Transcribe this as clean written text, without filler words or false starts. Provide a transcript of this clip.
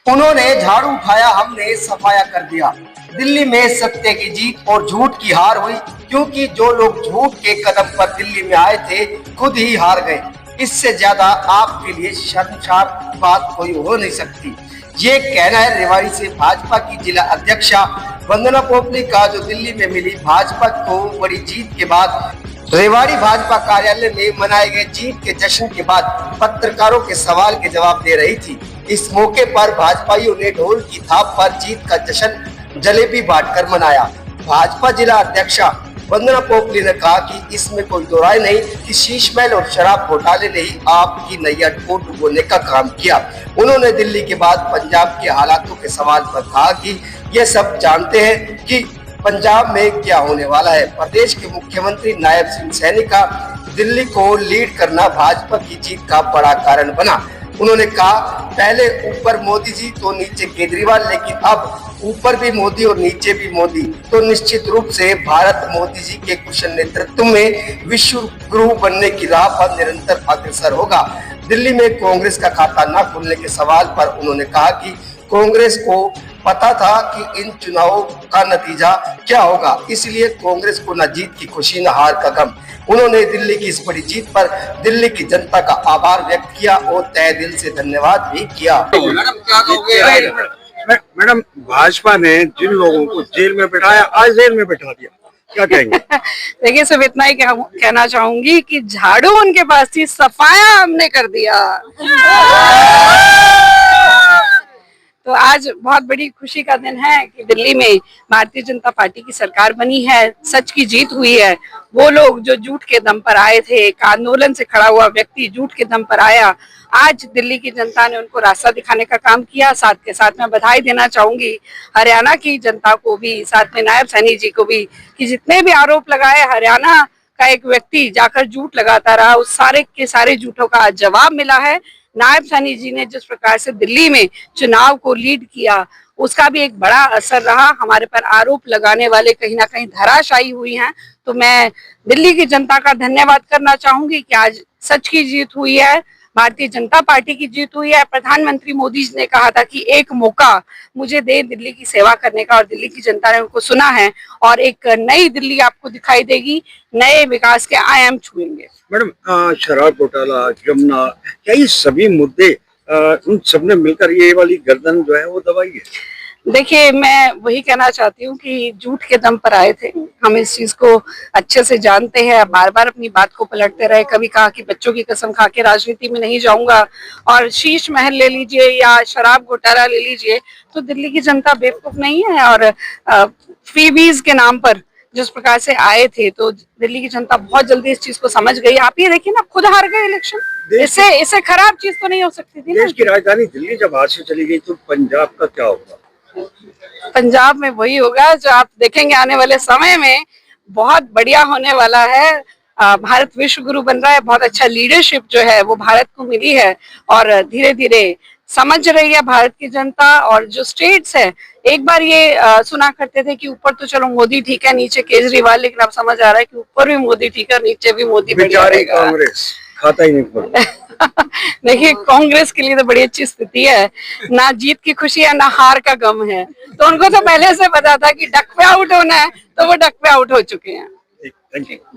उन्होंने झाड़ू उठाया, हमने सफाया कर दिया। दिल्ली में सत्य की जीत और झूठ की हार हुई, क्योंकि जो लोग झूठ के कदम पर दिल्ली में आए थे खुद ही हार गए। इससे ज्यादा आपके लिए शर्मसार बात कोई हो नहीं सकती। ये कहना है रेवाड़ी से भाजपा की जिला अध्यक्षा वंदना पोपली का, जो दिल्ली में मिली भाजपा को बड़ी जीत के बाद रेवाड़ी भाजपा कार्यालय में मनाए गए जीत के जश्न के बाद पत्रकारों के सवाल के जवाब दे रही थी। इस मौके पर भाजपाइयों ने ढोल की थाप पर जीत का जश्न जलेबी बांटकर मनाया। भाजपा जिला अध्यक्षा वंदना पोपली ने कहा कि इसमें कोई दो राय नहीं कि शीशमहल और शराब घोटाले ने ही आपकी नैया को डुबोने का काम किया। उन्होंने दिल्ली के बाद पंजाब के हालातों के सवाल पर कहा कि ये सब जानते हैं कि पंजाब में क्या होने वाला है। प्रदेश के मुख्यमंत्री नायब सिंह सैनी का दिल्ली को लीड करना भाजपा की जीत का बड़ा कारण बना। उन्होंने कहा, पहले ऊपर मोदी जी तो नीचे केजरीवाल, लेकिन अब ऊपर भी मोदी और नीचे भी मोदी, तो निश्चित रूप से भारत मोदी जी के कुशल नेतृत्व में विश्व गुरु बनने की राह पर निरंतर अग्रसर होगा। दिल्ली में कांग्रेस का खाता न खुलने के सवाल पर उन्होंने कहा कि कांग्रेस को पता था कि इन चुनावों का नतीजा क्या होगा, इसलिए कांग्रेस को न जीत की खुशी न हार का गम। उन्होंने दिल्ली की इस बड़ी जीत पर दिल्ली की जनता का आभार व्यक्त किया और तहे दिल से धन्यवाद भी किया। मैडम क्या कहोगे? मैडम, भाजपा ने जिन लोगों को जेल में बैठाया आज जेल में बैठा दिया, क्या कहेंगे? देखिए, सिर्फ इतना ही कहना चाहूंगी कि झाड़ू उनके पास थी, सफाया हमने कर दिया। तो आज बहुत बड़ी खुशी का दिन है कि दिल्ली में भारतीय जनता पार्टी की सरकार बनी है, सच की जीत हुई है। वो लोग जो झूठ के दम पर आए थे, एक आंदोलन से खड़ा हुआ व्यक्ति झूठ के दम पर आया, आज दिल्ली की जनता ने उनको रास्ता दिखाने का काम किया। साथ के साथ मैं बधाई देना चाहूंगी हरियाणा की जनता को भी, साथ में नायब सैनी जी को भी, कि जितने भी आरोप लगाए हरियाणा का एक व्यक्ति जाकर झूठ लगाता रहा, उस सारे के सारे झूठों का जवाब मिला है। नायब सैनी जी ने जिस प्रकार से दिल्ली में चुनाव को लीड किया, उसका भी एक बड़ा असर रहा। हमारे पर आरोप लगाने वाले कहीं ना कहीं धराशायी हुई हैं। तो मैं दिल्ली की जनता का धन्यवाद करना चाहूंगी कि आज सच की जीत हुई है, भारतीय जनता पार्टी की जीत हुई है। प्रधानमंत्री मोदी जी ने कहा था कि एक मौका मुझे दे दिल्ली की सेवा करने का, और दिल्ली की जनता ने उनको सुना है और एक नई दिल्ली आपको दिखाई देगी, नए विकास के आयाम छुएंगे। मैडम, शराब घोटाला, जमुना, क्या ये सभी मुद्दे उन सबने मिलकर ये वाली गर्दन जो है वो दबाई है? देखिए, मैं वही कहना चाहती हूँ कि झूठ के दम पर आए थे, हम इस चीज को अच्छे से जानते हैं। बार बार अपनी बात को पलटते रहे, कभी कहा कि बच्चों की कसम खा के राजनीति में नहीं जाऊंगा, और शीश महल ले लीजिए या शराब घोटाला ले लीजिए, तो दिल्ली की जनता बेवकूफ नहीं है। और फ्रीबीज के नाम पर जिस प्रकार से आए थे, तो दिल्ली की जनता बहुत जल्दी इस चीज को समझ गई। आप ये देखिए ना, खुद हार गए इलेक्शन। इससे खराब चीज तो नहीं हो सकती थी। देश की राजधानी दिल्ली जब हाथ से चली गई तो पंजाब का क्या होगा? पंजाब में वही होगा जो आप देखेंगे आने वाले समय में, बहुत बढ़िया होने वाला है। भारत विश्व गुरु बन रहा है, बहुत अच्छा लीडरशिप जो है वो भारत को मिली है, और धीरे धीरे समझ रही है भारत की जनता। और जो स्टेट्स है, एक बार ये सुना करते थे कि ऊपर तो चलो मोदी ठीक है, नीचे केजरीवाल, लेकिन अब समझ आ रहा है कि ऊपर भी मोदी ठीक है, नीचे भी मोदी बढ़िया रहेगा। कांग्रेस खाता ही नहीं खोला। देखिए, कांग्रेस के लिए तो बड़ी अच्छी स्थिति है, ना जीत की खुशी है ना हार का गम है। तो उनको तो पहले से पता था कि डक पे आउट होना है, तो वो डक पे आउट हो चुके हैं। Thank you.